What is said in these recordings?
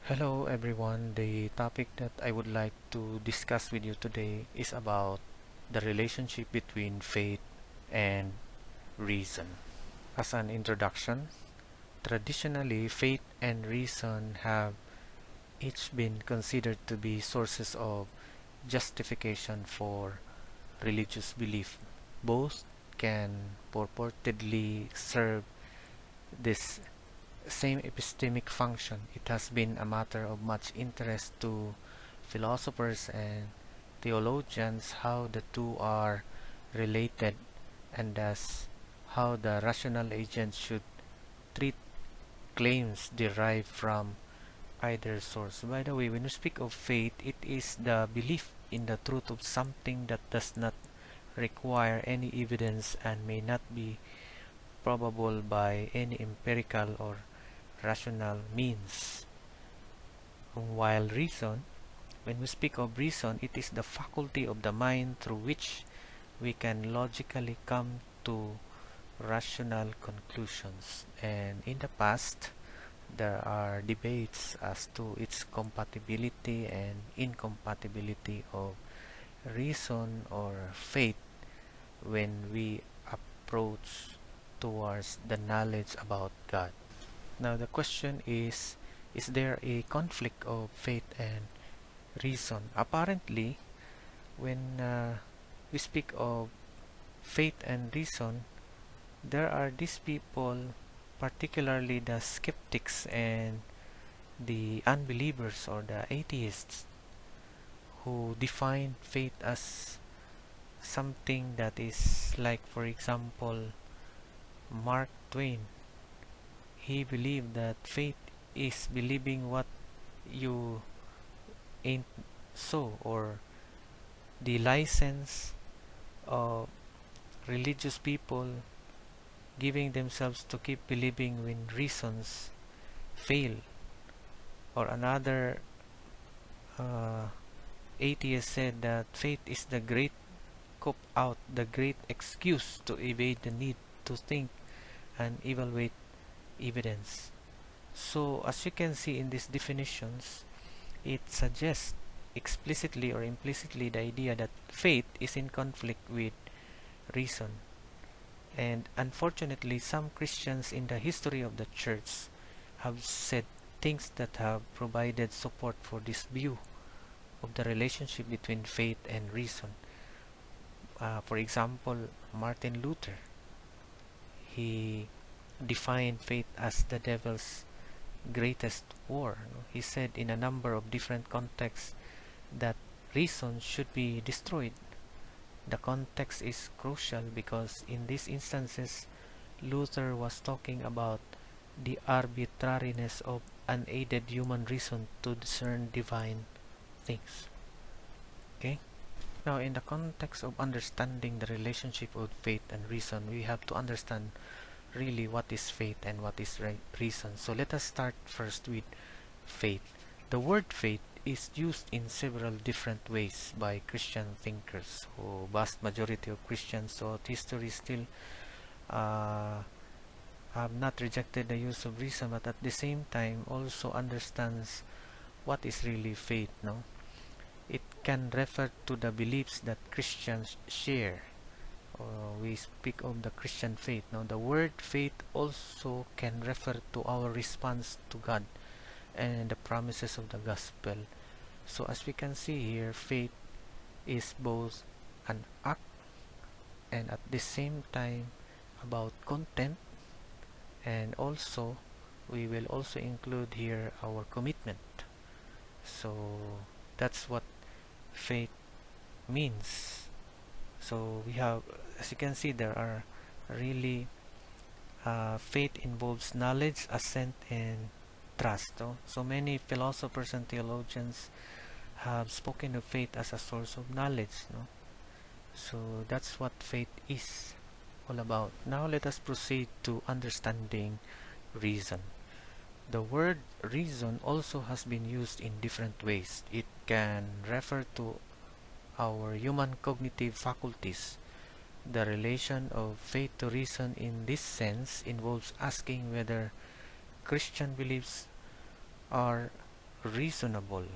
Hello everyone. The topic that I would like to discuss with you today is about the relationship between faith and reason. As an introduction, traditionally faith and reason have each been considered to be sources of justification for religious belief. Both can purportedly serve this same epistemic function. It has been a matter of much interest to philosophers and theologians how the two are related, and thus how the rational agent should treat claims derived from either source. By the way, when we speak of faith, it is the belief in the truth of something that does not require any evidence and may not be probable by any empirical or rational means. While reason, when we speak of reason, it is the faculty of the mind through which we can logically come to rational conclusions. And in the past, there are debates as to its compatibility and incompatibility of reason or faith when we approach towards the knowledge about God. Now the question is there a conflict of faith and reason? Apparently, when we speak of faith and reason, there are these people, particularly the skeptics and the unbelievers or the atheists, who define faith as something that is like, for example, Mark Twain. He believed that faith is believing what you ain't so, or the license of religious people giving themselves to keep believing when reasons fail. Or another uh, atheist said that faith is the great cop out, the great excuse to evade the need to think and evaluate evidence. So, as you can see in these definitions, it suggests explicitly or implicitly the idea that faith is in conflict with reason. And unfortunately, some Christians in the history of the church have said things that have provided support for this view of the relationship between faith and reason. For example, Martin Luther, he defined faith as the devil's greatest war. He said in a number of different contexts that reason should be destroyed. The context is crucial because in these instances, Luther was talking about the arbitrariness of unaided human reason to discern divine things. Okay? Now, in the context of understanding the relationship of faith and reason, we have to understand really what is faith and what is reason. So let us start first with faith. The word faith is used in several different ways by Christian thinkers, who vast majority of Christians throughout history still uh, have not rejected the use of reason, but at the same time also understands what is really faith. No, it can refer to the beliefs that Christians share. We speak of the Christian faith. Now, the word faith also can refer to our response to God and the promises of the gospel. So, as we can see here, faith is both an act and at the same time about content, and also we will also include here our commitment. So, that's what faith means. So we have, as you can see, there are really faith involves knowledge, assent, and trust. Oh? So many philosophers and theologians have spoken of faith as a source of knowledge. No? So that's what faith is all about. Now let us proceed to understanding reason. The word reason also has been used in different ways. It can refer to our human cognitive faculties. The relation of faith to reason in this sense involves asking whether Christian beliefs are reasonable?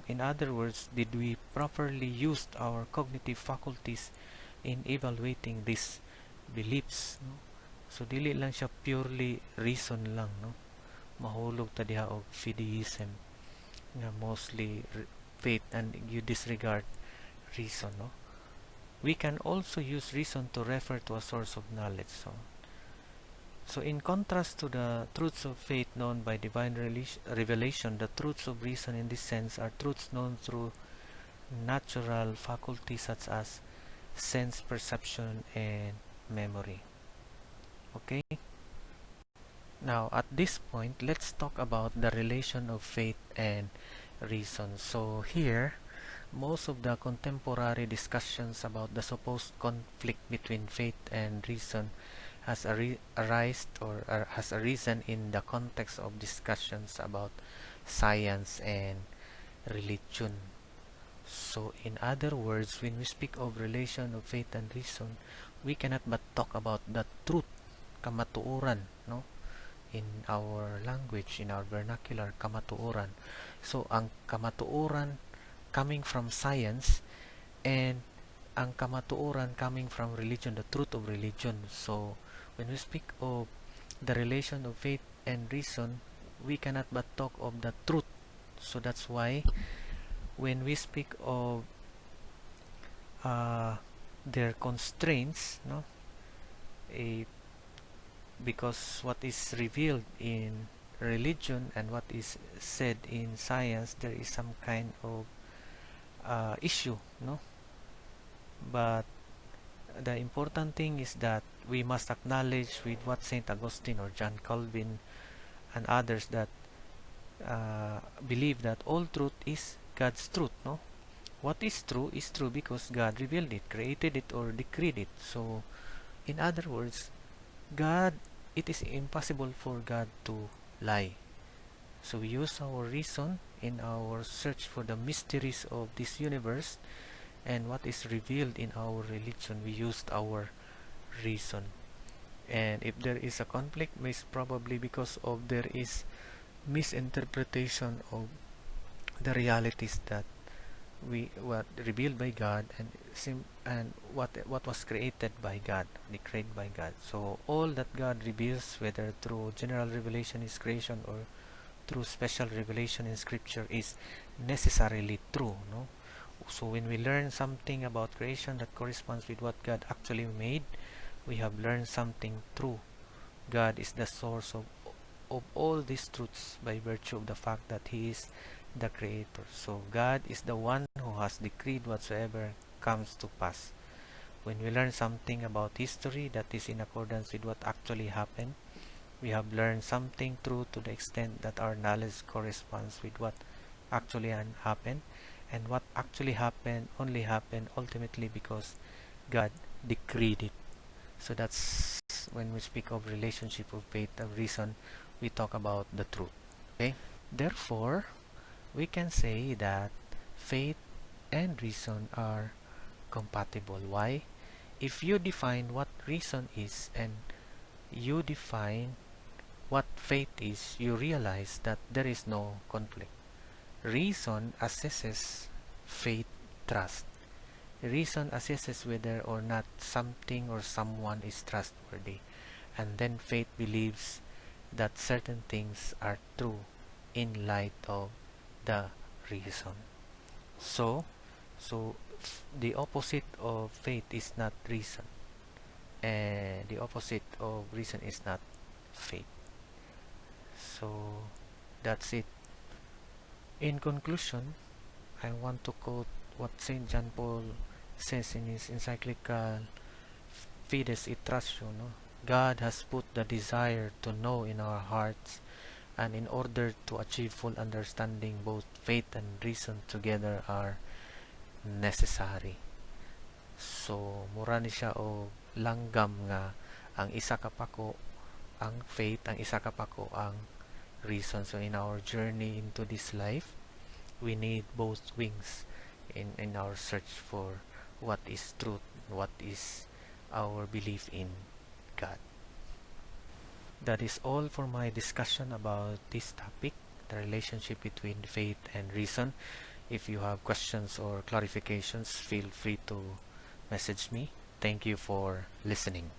In other words, did we properly use our cognitive faculties in evaluating these beliefs? No? So dili lang siya purely reason lang, no? Mahulog ta diha og fideism nga mostly faith and you disregard reason, no? We can also use reason to refer to a source of knowledge. So in contrast to the truths of faith known by divine revelation, the truths of reason in this sense are truths known through natural faculties such as sense perception and memory. Okay? Now, at this point, let's talk about the relation of faith and reason. So here, most of the contemporary discussions about the supposed conflict between faith and reason has has arisen in the context of discussions about science and religion. So in other words, when we speak of relation of faith and reason, we cannot but talk about the truth, kamatuoran, no? In our language, in our vernacular, kamatuoran. So ang kamatuoran coming from science and ang kamatuoran coming from religion, the truth of religion. So when we speak of the relation of faith and reason, we cannot but talk of the truth. So that's why when we speak of their constraints, no, because what is revealed in religion and what is said in science, there is some kind of issue, no? But the important thing is that we must acknowledge with what Saint Augustine or John Calvin and others that believe that all truth is God's truth, no? What is true because God revealed it, created it, or decreed it. So, in other words, God, it is impossible for God to lie. So we use our reason in our search for the mysteries of this universe, and what is revealed in our religion, we used our reason. And if there is a conflict, it's probably because of there is misinterpretation of the realities that what revealed by God and what was created by God, decreed by God. So all that God reveals, whether through general revelation is creation or through special revelation in Scripture, is necessarily true. No, so when we learn something about creation that corresponds with what God actually made, we have learned something true. God is the source of all these truths by virtue of the fact that He is the Creator. So God is the one who has decreed whatsoever comes to pass. When we learn something about history that is in accordance with what actually happened, we have learned something true to the extent that our knowledge corresponds with what actually happened, and what actually happened only happened ultimately because God decreed it. So that's when we speak of relationship of faith and reason, we talk about the truth. Okay? Therefore, we can say that faith and reason are compatible. Why? If you define what reason is and you define what faith is, you realize that there is no conflict. Reason assesses, faith trust. Reason assesses whether or not something or someone is trustworthy, and then faith believes that certain things are true in light of the reason. So the opposite of faith is not reason, and the opposite of reason is not faith. So that's it. In conclusion, I want to quote what Saint John Paul says in his encyclical Fides et Ratio. No? God has put the desire to know in our hearts, and in order to achieve full understanding, both faith and reason together are necessary. So mura ni siya o langgam nga ang isa ka pako ang faith, ang isa ka pako ang reason. So in our journey into this life, we need both wings in our search for what is truth, what is our belief in God. That is all for my discussion about this topic. the relationship between faith and reason. If you have questions or clarifications, feel free to message me. Thank you for listening.